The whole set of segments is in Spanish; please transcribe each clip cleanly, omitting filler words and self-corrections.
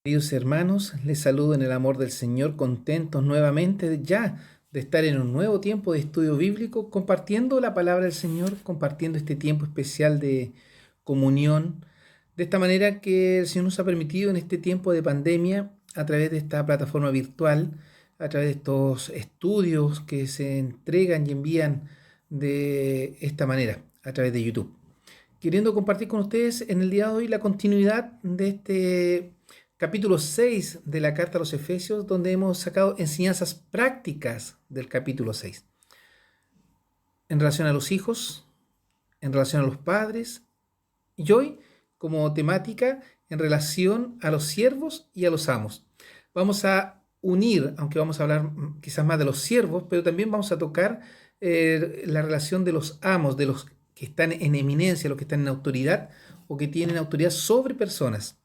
Queridos hermanos, les saludo en el amor del Señor, contentos nuevamente de estar en un nuevo tiempo de estudio bíblico, compartiendo la palabra del Señor, compartiendo este tiempo especial de comunión, de esta manera que el Señor nos ha permitido en este tiempo de pandemia, a través de esta plataforma virtual, a través de estos estudios que se entregan y envían de esta manera, a través de YouTube. Queriendo compartir con ustedes en el día de hoy la continuidad de este capítulo 6 de la carta a los Efesios, donde hemos sacado enseñanzas prácticas del capítulo 6 en relación a los hijos, en relación a los padres, y hoy como temática en relación a los siervos y a los amos. Vamos a unir, aunque vamos a hablar quizás más de los siervos, pero también vamos a tocar la relación de los amos, de los que están en eminencia, los que están en autoridad o que tienen autoridad sobre personas.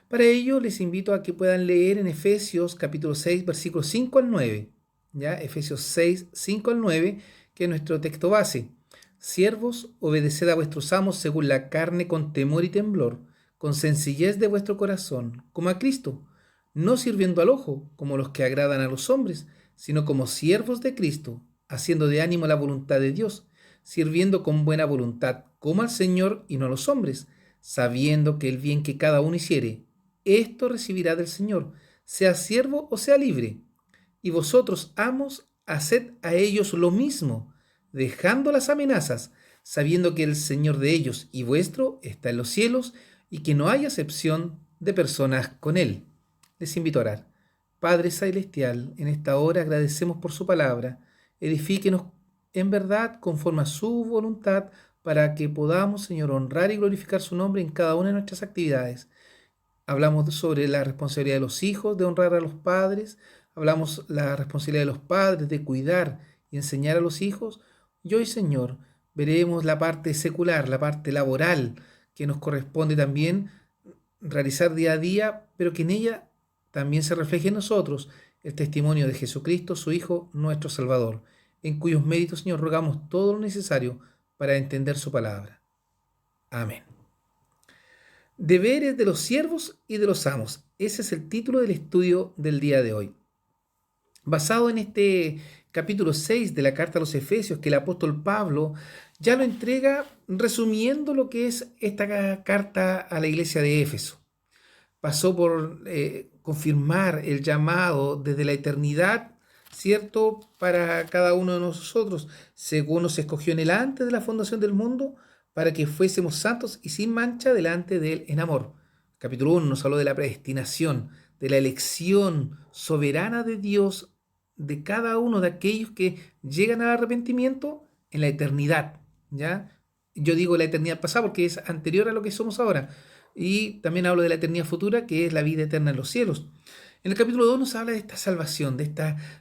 Para ello les invito a que puedan leer en Efesios capítulo 6, versículos 5 al 9. ¿Ya? Efesios 6, 5 al 9, que es nuestro texto base. Siervos, obedeced a vuestros amos según la carne con temor y temblor, con sencillez de vuestro corazón, como a Cristo, no sirviendo al ojo, como los que agradan a los hombres, sino como siervos de Cristo, haciendo de ánimo la voluntad de Dios, sirviendo con buena voluntad, como al Señor y no a los hombres, sabiendo que el bien que cada uno hiciere, esto recibirá del Señor, sea siervo o sea libre. Y vosotros, amos, haced a ellos lo mismo, dejando las amenazas, sabiendo que el Señor de ellos y vuestro está en los cielos y que no hay acepción de personas con él. Les invito a orar. Padre Celestial, en esta hora agradecemos por su palabra. Edifíquenos en verdad conforme a su voluntad para que podamos, Señor, honrar y glorificar su nombre en cada una de nuestras actividades. Hablamos sobre la responsabilidad de los hijos, de honrar a los padres. Hablamos la responsabilidad de los padres, de cuidar y enseñar a los hijos. Y hoy, Señor, veremos la parte secular, la parte laboral, que nos corresponde también realizar día a día, pero que en ella también se refleje en nosotros el testimonio de Jesucristo, su Hijo, nuestro Salvador, en cuyos méritos, Señor, rogamos todo lo necesario para entender su palabra. Amén. Deberes de los siervos y de los amos. Ese es el título del estudio del día de hoy. Basado en este capítulo 6 de la carta a los Efesios, que el apóstol Pablo ya lo entrega resumiendo lo que es esta carta a la iglesia de Éfeso. Pasó por confirmar el llamado desde la eternidad, ¿cierto?, para cada uno de nosotros, según nos escogió en el antes de la fundación del mundo, para que fuésemos santos y sin mancha delante de él en amor. Capítulo 1 nos habló de la predestinación, de la elección soberana de Dios de cada uno de aquellos que llegan al arrepentimiento en la eternidad, ¿ya? Yo digo la eternidad pasada porque es anterior a lo que somos ahora. Y también hablo de la eternidad futura, que es la vida eterna en los cielos. En el capítulo 2 nos habla de esta salvación, de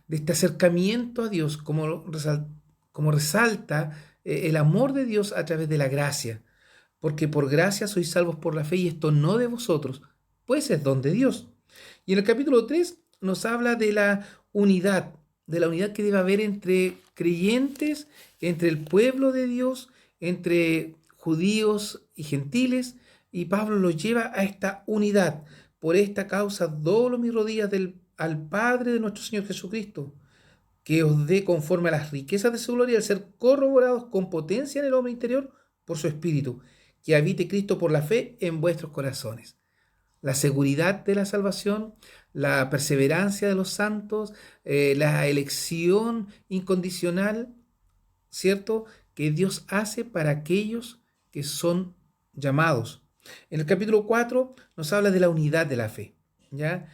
este acercamiento a Dios, como resalta el amor de Dios a través de la gracia. Porque por gracia sois salvos por la fe, y esto no de vosotros, pues es don de Dios. Y en el capítulo 3 nos habla de la unidad que debe haber entre creyentes, entre el pueblo de Dios, entre judíos y gentiles, y Pablo los lleva a esta unidad. Por esta causa doblo mis rodillas al Padre de nuestro Señor Jesucristo, que os dé conforme a las riquezas de su gloria, al ser corroborados con potencia en el hombre interior por su Espíritu, que habite Cristo por la fe en vuestros corazones. La seguridad de la salvación, la perseverancia de los santos, la elección incondicional, ¿cierto?, que Dios hace para aquellos que son llamados. En el capítulo 4 nos habla de la unidad de la fe, ¿ya?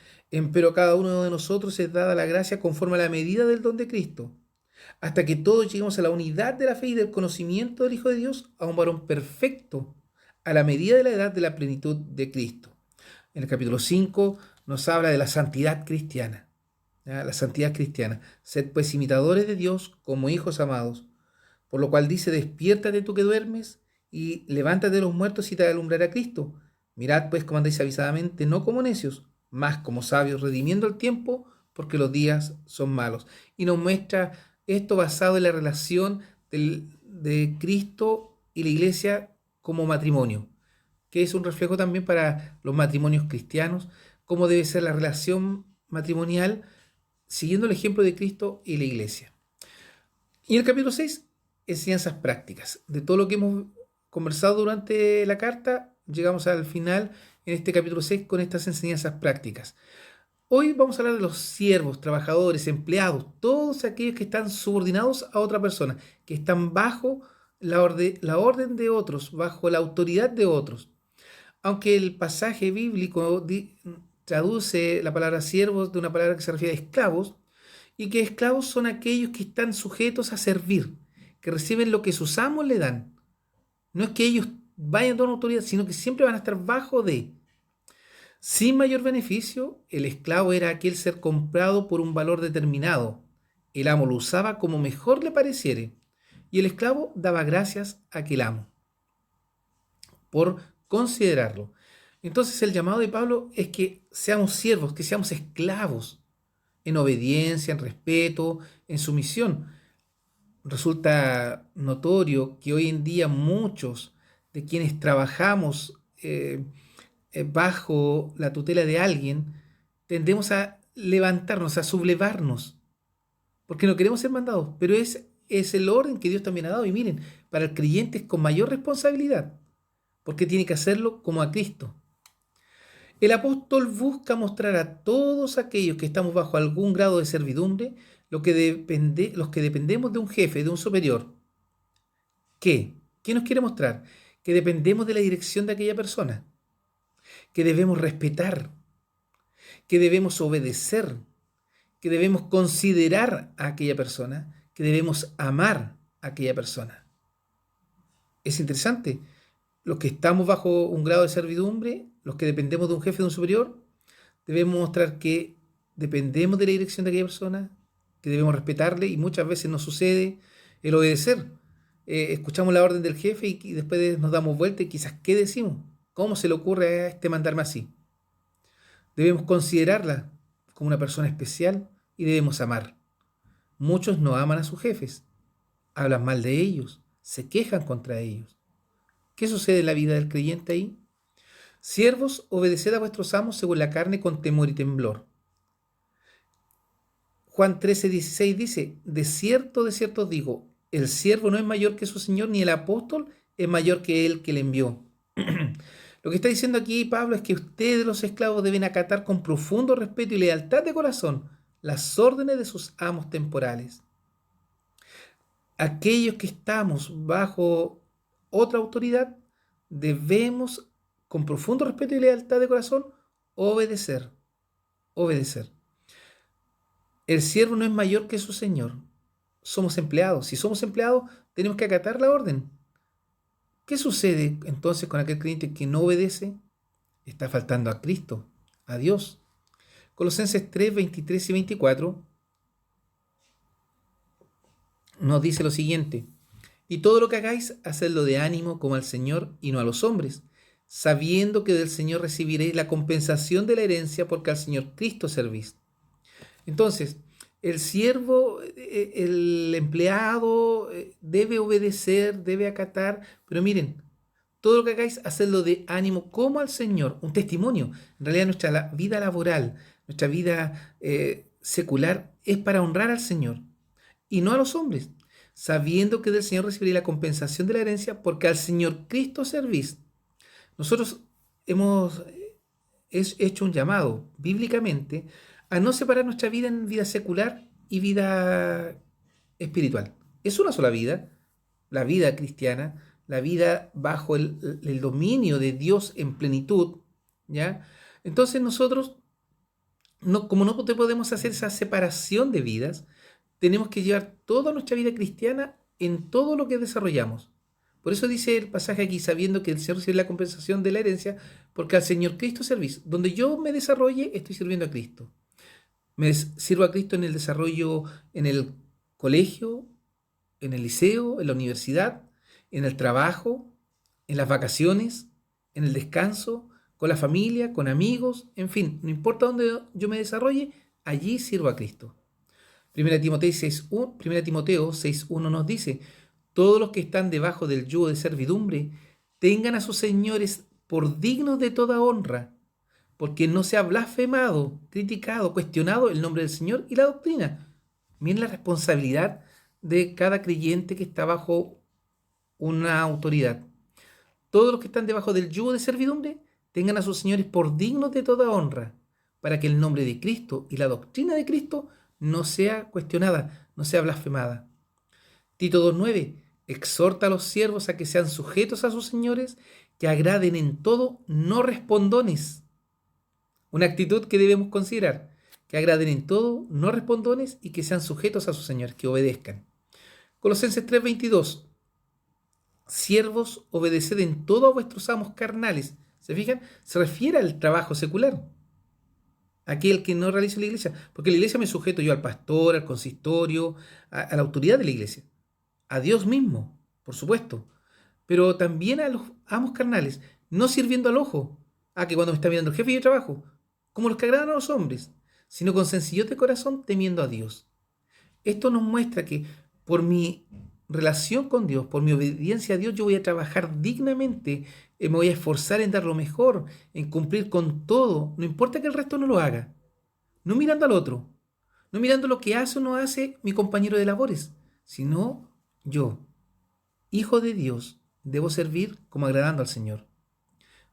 Pero cada uno de nosotros es dada la gracia conforme a la medida del don de Cristo, hasta que todos lleguemos a la unidad de la fe y del conocimiento del Hijo de Dios, a un varón perfecto, a la medida de la edad de la plenitud de Cristo. En el capítulo 5 nos habla de la santidad cristiana, ¿ya? La santidad cristiana. Sed pues imitadores de Dios como hijos amados, por lo cual dice: despiértate tú que duermes y levántate de los muertos y te alumbrará Cristo. Mirad pues cómo andáis avisadamente, no como necios, mas como sabios, redimiendo el tiempo, porque los días son malos. Y nos muestra esto basado en la relación de Cristo y la iglesia como matrimonio, que es un reflejo también para los matrimonios cristianos, cómo debe ser la relación matrimonial, siguiendo el ejemplo de Cristo y la iglesia. Y en el capítulo 6, enseñanzas prácticas. De todo lo que hemos conversado durante la carta, llegamos al final en este capítulo 6 con estas enseñanzas prácticas. Hoy vamos a hablar de los siervos, trabajadores, empleados, todos aquellos que están subordinados a otra persona, que están bajo la orden de otros, bajo la autoridad de otros. Aunque el pasaje bíblico traduce la palabra siervos de una palabra que se refiere a esclavos, y que esclavos son aquellos que están sujetos a servir, que reciben lo que sus amos le dan. No es que ellos vayan a una autoridad, sino que siempre van a estar bajo de. Sin mayor beneficio, el esclavo era aquel ser comprado por un valor determinado. El amo lo usaba como mejor le pareciere, y el esclavo daba gracias a aquel amo por considerarlo. Entonces el llamado de Pablo es que seamos siervos, que seamos esclavos, en obediencia, en respeto, en sumisión. Resulta notorio que hoy en día muchos de quienes trabajamos bajo la tutela de alguien, tendemos a levantarnos, a sublevarnos, porque no queremos ser mandados, pero es el orden que Dios también ha dado. Y miren, para el creyente es con mayor responsabilidad, porque tiene que hacerlo como a Cristo. El apóstol busca mostrar a todos aquellos que estamos bajo algún grado de servidumbre, los que dependemos de un jefe, de un superior. ¿Qué? ¿Qué nos quiere mostrar? Que dependemos de la dirección de aquella persona, que debemos respetar, que debemos obedecer, que debemos considerar a aquella persona, que debemos amar a aquella persona. Es interesante. Los que estamos bajo un grado de servidumbre, los que dependemos de un jefe, de un superior, debemos mostrar que dependemos de la dirección de aquella persona, que debemos respetarle, y muchas veces nos sucede el obedecer. Escuchamos la orden del jefe y después nos damos vuelta y quizás, ¿qué decimos? ¿Cómo se le ocurre a este mandarme así? Debemos considerarla como una persona especial y debemos amar. Muchos no aman a sus jefes, hablan mal de ellos, se quejan contra ellos. ¿Qué sucede en la vida del creyente ahí? Siervos, obedeced a vuestros amos según la carne con temor y temblor. Juan 13:16 dice, de cierto os digo, el siervo no es mayor que su señor, ni el apóstol es mayor que él que le envió. Lo que está diciendo aquí Pablo es que ustedes, los esclavos, deben acatar con profundo respeto y lealtad de corazón las órdenes de sus amos temporales. Aquellos que estamos bajo otra autoridad, debemos, con profundo respeto y lealtad de corazón, obedecer. Obedecer. El siervo no es mayor que su señor. Somos empleados. Si somos empleados, tenemos que acatar la orden. ¿Qué sucede entonces con aquel creyente que no obedece? Está faltando a Cristo, a Dios. Colosenses 3, 23 y 24 nos dice lo siguiente: y todo lo que hagáis, hacedlo de ánimo como al Señor y no a los hombres, sabiendo que del Señor recibiréis la compensación de la herencia, porque al Señor Cristo servís. Entonces, el siervo, el empleado debe obedecer, debe acatar, pero miren, todo lo que hagáis, hacedlo de ánimo como al Señor, un testimonio. En realidad nuestra vida laboral, nuestra vida secular es para honrar al Señor y no a los hombres, sabiendo que del Señor recibiréis la compensación de la herencia, porque al Señor Cristo servís. Nosotros hemos hecho un llamado bíblicamente a no separar nuestra vida en vida secular y vida espiritual. Es una sola vida, la vida cristiana, la vida bajo el dominio de Dios en plenitud, ¿ya? Entonces nosotros, como no podemos hacer esa separación de vidas, tenemos que llevar toda nuestra vida cristiana en todo lo que desarrollamos. Por eso dice el pasaje aquí, sabiendo que el Señor recibe la compensación de la herencia, porque al Señor Cristo servís. Donde yo me desarrolle, estoy sirviendo a Cristo. Sirvo a Cristo en el desarrollo, en el colegio, en el liceo, en la universidad, en el trabajo, en las vacaciones, en el descanso, con la familia, con amigos, en fin, no importa dónde yo me desarrolle, allí sirvo a Cristo. 1 Timoteo 6:1 nos dice, todos los que están debajo del yugo de servidumbre tengan a sus señores por dignos de toda honra, porque no se ha blasfemado, criticado, cuestionado el nombre del Señor y la doctrina. Miren la responsabilidad de cada creyente que está bajo una autoridad. Todos los que están debajo del yugo de servidumbre tengan a sus señores por dignos de toda honra, para que el nombre de Cristo y la doctrina de Cristo no sea cuestionada, no sea blasfemada. Tito 2:9 exhorta a los siervos a que sean sujetos a sus señores, que agraden en todo, no respondones. Una actitud que debemos considerar, que agraden en todo, no respondones, y que sean sujetos a sus señores, que obedezcan. Colosenses 3:22 siervos, obedeced en todo a vuestros amos carnales. ¿Se fijan? Se refiere al trabajo secular, aquel que no realiza la iglesia, porque la iglesia me sujeto yo al pastor, al consistorio, a la autoridad de la iglesia, a Dios mismo, por supuesto, pero también a los amos carnales, no sirviendo al ojo, que cuando me está mirando el jefe yo trabajo, como los que agradan a los hombres, sino con sencillez de corazón, temiendo a Dios. Esto nos muestra que por mi relación con Dios, por mi obediencia a Dios, yo voy a trabajar dignamente, me voy a esforzar en dar lo mejor, en cumplir con todo, no importa que el resto no lo haga, no mirando al otro, no mirando lo que hace o no hace mi compañero de labores, sino yo, hijo de Dios, debo servir como agradando al Señor.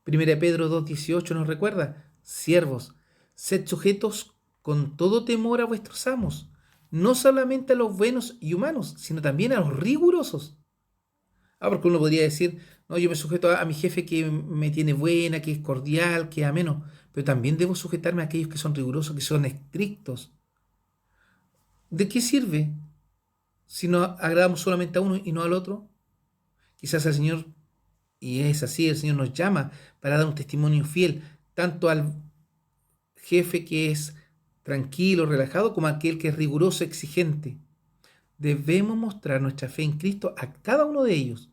1 Pedro 2:18 nos recuerda: siervos, sed sujetos con todo temor a vuestros amos, no solamente a los buenos y humanos, sino también a los rigurosos. Porque uno podría decir, no, yo me sujeto a mi jefe que me tiene buena, que es cordial, que es ameno, pero también debo sujetarme a aquellos que son rigurosos, que son estrictos. ¿De qué sirve si no agradamos solamente a uno y no al otro? Quizás el Señor, y es así, el Señor nos llama para dar un testimonio fiel, tanto al jefe que es tranquilo, relajado, como aquel que es riguroso, exigente. Debemos mostrar nuestra fe en Cristo a cada uno de ellos.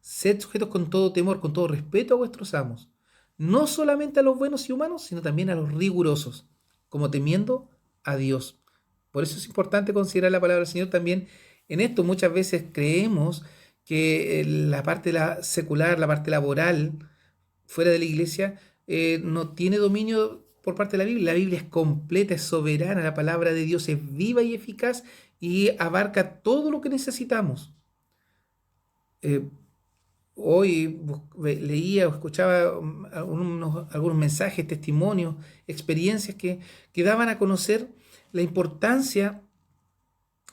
Sed sujetos con todo temor, con todo respeto a vuestros amos, no solamente a los buenos y humanos, sino también a los rigurosos, como temiendo a Dios. Por eso es importante considerar la palabra del Señor también en esto. Muchas veces creemos que la parte secular, la parte laboral, fuera de la iglesia, no tiene dominio por parte de la Biblia. La Biblia es completa, es soberana, la palabra de Dios es viva y eficaz y abarca todo lo que necesitamos. Hoy leía o escuchaba algunos mensajes, testimonios, experiencias que daban a conocer la importancia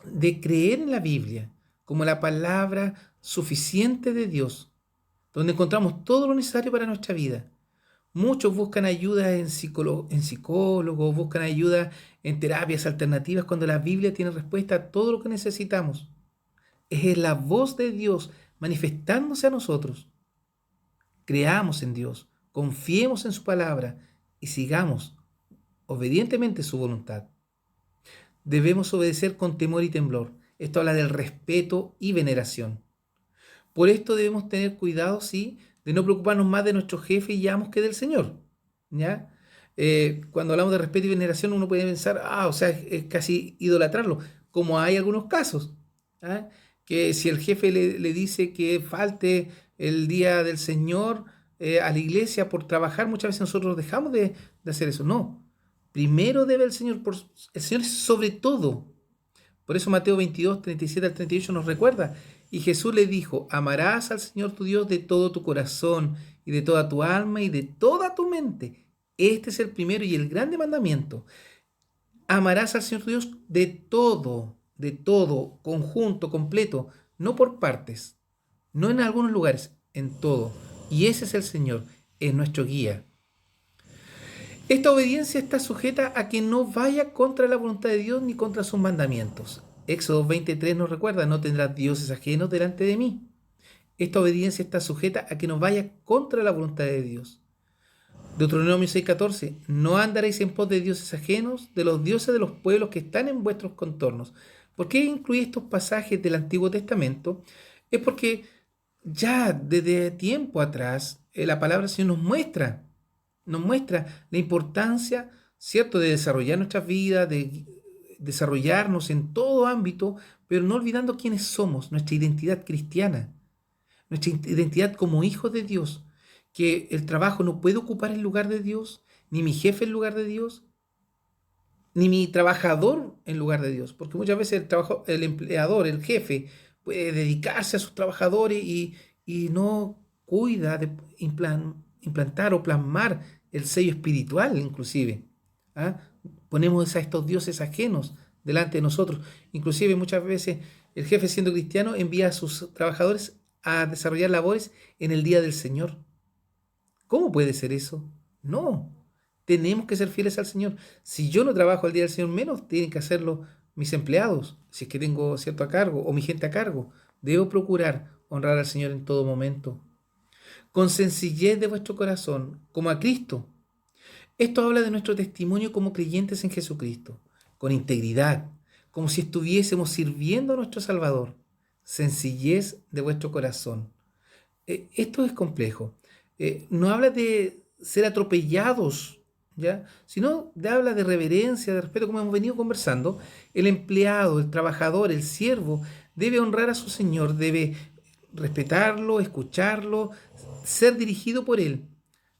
de creer en la Biblia como la palabra suficiente de Dios, donde encontramos todo lo necesario para nuestra vida. Muchos buscan ayuda en psicólogos, buscan ayuda en terapias alternativas, cuando la Biblia tiene respuesta a todo lo que necesitamos. Es la voz de Dios manifestándose a nosotros. Creamos en Dios, confiemos en su palabra y sigamos obedientemente su voluntad. Debemos obedecer con temor y temblor. Esto habla del respeto y veneración. Por esto debemos tener cuidado, sí, de no preocuparnos más de nuestro jefe y amos que del Señor, ¿ya? Cuando hablamos de respeto y veneración, uno puede pensar, o sea, es casi idolatrarlo, como hay algunos casos, ¿ah? Que si el jefe le dice que falte el día del Señor a la iglesia por trabajar, muchas veces nosotros dejamos de hacer eso. No, primero debe el Señor, el Señor es sobre todo. Por eso Mateo 22, 37 al 38 nos recuerda: y Jesús le dijo, amarás al Señor tu Dios de todo tu corazón y de toda tu alma y de toda tu mente. Este es el primero y el grande mandamiento. Amarás al Señor tu Dios de todo, conjunto, completo, no por partes, no en algunos lugares, en todo. Y ese es el Señor, es nuestro guía. Esta obediencia está sujeta a que no vaya contra la voluntad de Dios ni contra sus mandamientos. Éxodo 23 nos recuerda, no tendrás dioses ajenos delante de mí. Esta obediencia está sujeta a que no vaya contra la voluntad de Dios. Deuteronomio 6:14, no andaréis en pos de dioses ajenos, de los dioses de los pueblos que están en vuestros contornos. ¿Por qué incluí estos pasajes del Antiguo Testamento? Es porque ya desde tiempo atrás la palabra del Señor nos muestra la importancia, ¿cierto?, de desarrollar nuestras vidas, de desarrollarnos en todo ámbito, pero no olvidando quiénes somos, nuestra identidad cristiana, nuestra identidad como hijos de Dios, que el trabajo no puede ocupar el lugar de Dios, ni mi jefe en lugar de Dios, ni mi trabajador en lugar de Dios. Porque muchas veces el empleador, el jefe, puede dedicarse a sus trabajadores y no cuida de implantar o plasmar el sello espiritual inclusive. ¿Ah? Ponemos a estos dioses ajenos delante de nosotros. Inclusive muchas veces el jefe, siendo cristiano, envía a sus trabajadores a desarrollar labores en el día del Señor. ¿Cómo puede ser eso? No, tenemos que ser fieles al Señor. Si yo no trabajo el día del Señor, menos tienen que hacerlo mis empleados, si es que tengo cierto a cargo, o mi gente a cargo. Debo procurar honrar al Señor en todo momento. Con sencillez de vuestro corazón, como a Cristo. Esto habla de nuestro testimonio como creyentes en Jesucristo, con integridad, como si estuviésemos sirviendo a nuestro Salvador. Sencillez de vuestro corazón. Esto es complejo. No habla de ser atropellados, ¿ya? Sino habla de reverencia, de respeto, como hemos venido conversando. El empleado, el trabajador, el siervo debe honrar a su Señor, debe respetarlo, escucharlo, ser dirigido por él,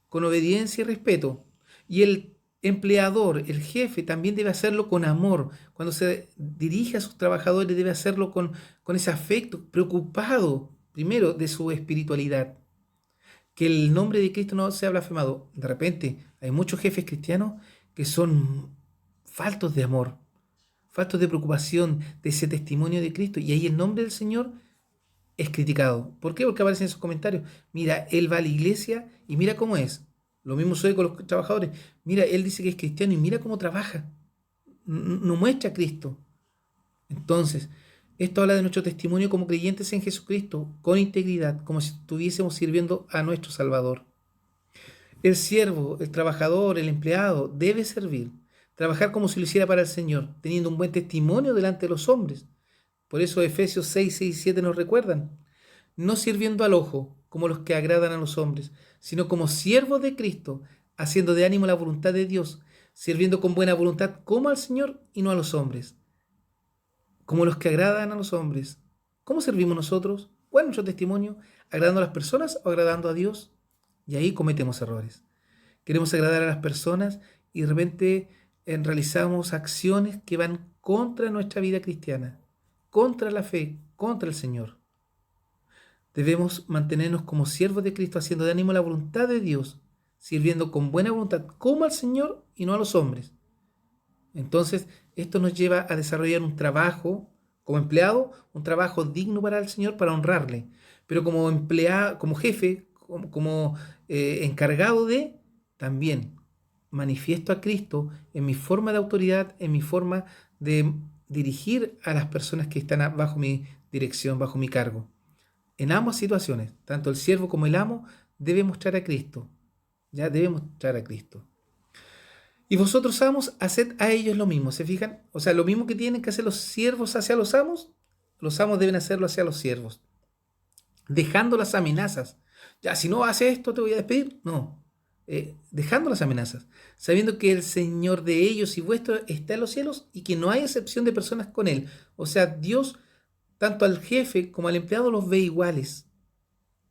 con obediencia y respeto. Y el empleador, el jefe, también debe hacerlo con amor. Cuando se dirige a sus trabajadores, debe hacerlo con ese afecto, preocupado primero de su espiritualidad. Que el nombre de Cristo no sea blasfemado. De repente hay muchos jefes cristianos que son faltos de amor, faltos de preocupación, de ese testimonio de Cristo. Y ahí el nombre del Señor es criticado. ¿Por qué? Porque aparecen esos comentarios. Mira, él va a la iglesia y mira cómo es. Lo mismo sucede con los trabajadores. Mira, él dice que es cristiano y mira cómo trabaja. No muestra a Cristo. Entonces, esto habla de nuestro testimonio como creyentes en Jesucristo, con integridad, como si estuviésemos sirviendo a nuestro Salvador. El siervo, el trabajador, el empleado debe servir, trabajar como si lo hiciera para el Señor, teniendo un buen testimonio delante de los hombres. Por eso Efesios 6, 6 y 7 nos recuerdan, no sirviendo al ojo, como los que agradan a los hombres, sino como siervos de Cristo, haciendo de ánimo la voluntad de Dios, sirviendo con buena voluntad como al Señor y no a los hombres, como los que agradan a los hombres. ¿Cómo servimos nosotros? ¿Cuál es nuestro testimonio? ¿Agradando a las personas o agradando a Dios? Y ahí cometemos errores. Queremos agradar a las personas y de repente realizamos acciones que van contra nuestra vida cristiana, contra la fe, contra el Señor. Debemos mantenernos como siervos de Cristo, haciendo de ánimo la voluntad de Dios, sirviendo con buena voluntad como al Señor y no a los hombres. Entonces, esto nos lleva a desarrollar un trabajo como empleado, un trabajo digno para el Señor, para honrarle. Pero como empleado, como jefe, como encargado de, también manifiesto a Cristo en mi forma de autoridad, en mi forma de dirigir a las personas que están bajo mi dirección, bajo mi cargo. En ambas situaciones, tanto el siervo como el amo debe mostrar a Cristo. Ya debe mostrar a Cristo. Y vosotros, amos, haced a ellos lo mismo, ¿se fijan? O sea, lo mismo que tienen que hacer los siervos hacia los amos deben hacerlo hacia los siervos. Dejando las amenazas. Ya, si no haces esto, te voy a despedir. No. Dejando las amenazas. Sabiendo que el Señor de ellos y vuestro está en los cielos y que no hay excepción de personas con Él. O sea, Dios, tanto al jefe como al empleado, los ve iguales.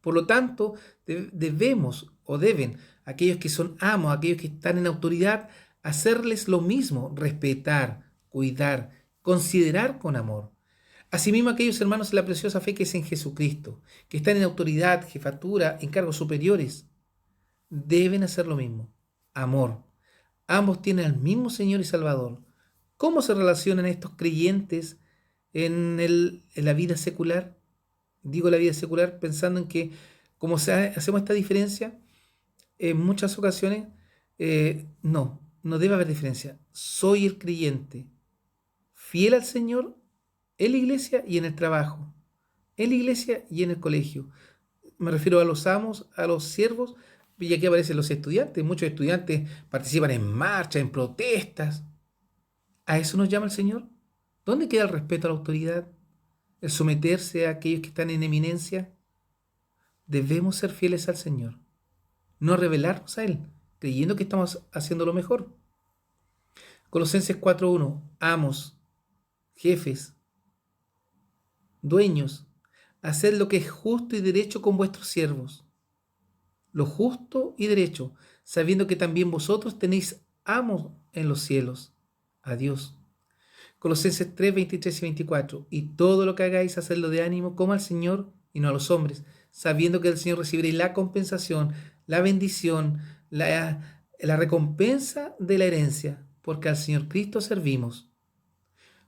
Por lo tanto, debemos o deben aquellos que son amos, aquellos que están en autoridad, hacerles lo mismo, respetar, cuidar, considerar con amor. Asimismo, aquellos hermanos de la preciosa fe que es en Jesucristo, que están en autoridad, jefatura, en cargos superiores, deben hacer lo mismo. Amor. Ambos tienen al mismo Señor y Salvador. ¿Cómo se relacionan estos creyentes en la vida secular? Digo la vida secular pensando en que como hacemos esta diferencia, en muchas ocasiones, no debe haber diferencia. Soy el creyente, fiel al Señor en la iglesia y en el trabajo, en la iglesia y en el colegio. Me refiero a los amos, a los siervos, y aquí aparecen los estudiantes. Muchos estudiantes participan en marchas, en protestas. ¿A eso nos llama el Señor? ¿Dónde queda el respeto a la autoridad? ¿El someterse a aquellos que están en eminencia? Debemos ser fieles al Señor, no rebelarnos a Él, creyendo que estamos haciendo lo mejor. Colosenses 4:1, amos, jefes, dueños, haced lo que es justo y derecho con vuestros siervos. Lo justo y derecho, sabiendo que también vosotros tenéis amo en los cielos, a Dios. Colosenses 3, 23 y 24. Y todo lo que hagáis, hacedlo de ánimo como al Señor y no a los hombres, sabiendo que del Señor recibiréis la compensación, la bendición, la recompensa de la herencia, porque al Señor Cristo servimos.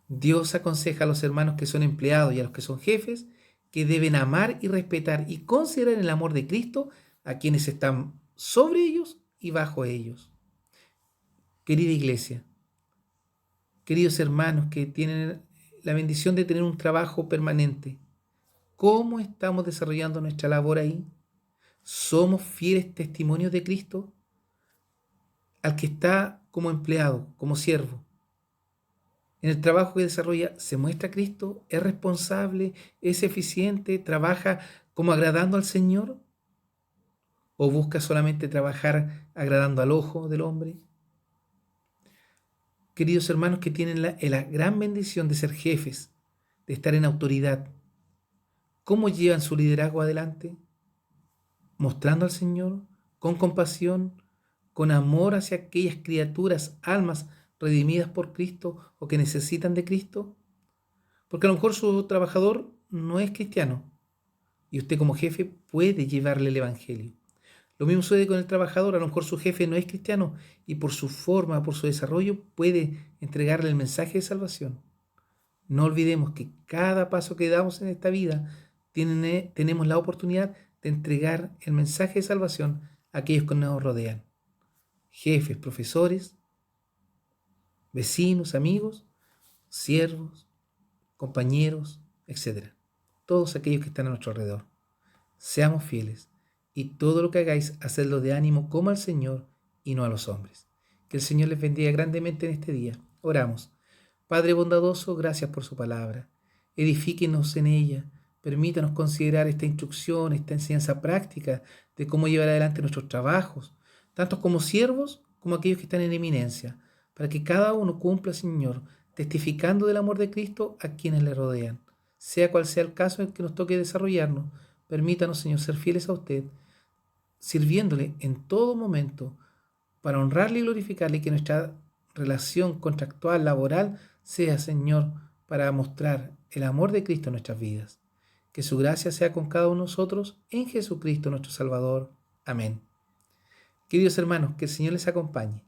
Dios aconseja a los hermanos que son empleados y a los que son jefes que deben amar y respetar y considerar el amor de Cristo a quienes están sobre ellos y bajo ellos. Querida iglesia, queridos hermanos que tienen la bendición de tener un trabajo permanente, ¿cómo estamos desarrollando nuestra labor ahí? ¿Somos fieles testimonios de Cristo al que está como empleado, como siervo? En el trabajo que desarrolla, ¿se muestra Cristo? ¿Es responsable? ¿Es eficiente? ¿Trabaja como agradando al Señor? ¿O busca solamente trabajar agradando al ojo del hombre? Queridos hermanos que tienen la gran bendición de ser jefes, de estar en autoridad, ¿cómo llevan su liderazgo adelante? ¿Mostrando al Señor? ¿Con compasión? ¿Con amor hacia aquellas criaturas, almas redimidas por Cristo o que necesitan de Cristo? Porque a lo mejor su trabajador no es cristiano y usted como jefe puede llevarle el Evangelio. Lo mismo sucede con el trabajador, a lo mejor su jefe no es cristiano y por su forma, por su desarrollo, puede entregarle el mensaje de salvación. No olvidemos que cada paso que damos en esta vida tenemos la oportunidad de entregar el mensaje de salvación a aquellos que nos rodean. Jefes, profesores, vecinos, amigos, siervos, compañeros, etc. Todos aquellos que están a nuestro alrededor. Seamos fieles y todo lo que hagáis, hacedlo de ánimo como al Señor y no a los hombres. Que el Señor les bendiga grandemente en este día. Oramos. Padre bondadoso, gracias por su palabra. Edifíquenos en ella. Permítanos considerar esta instrucción, esta enseñanza práctica de cómo llevar adelante nuestros trabajos, tanto como siervos como aquellos que están en eminencia, para que cada uno cumpla, Señor, testificando del amor de Cristo a quienes le rodean. Sea cual sea el caso en que nos toque desarrollarnos, permítanos, Señor, ser fieles a usted, sirviéndole en todo momento para honrarle y glorificarle, y que nuestra relación contractual, laboral, sea, Señor, para mostrar el amor de Cristo en nuestras vidas. Que su gracia sea con cada uno de nosotros en Jesucristo nuestro Salvador. Amén. Queridos hermanos, que el Señor les acompañe.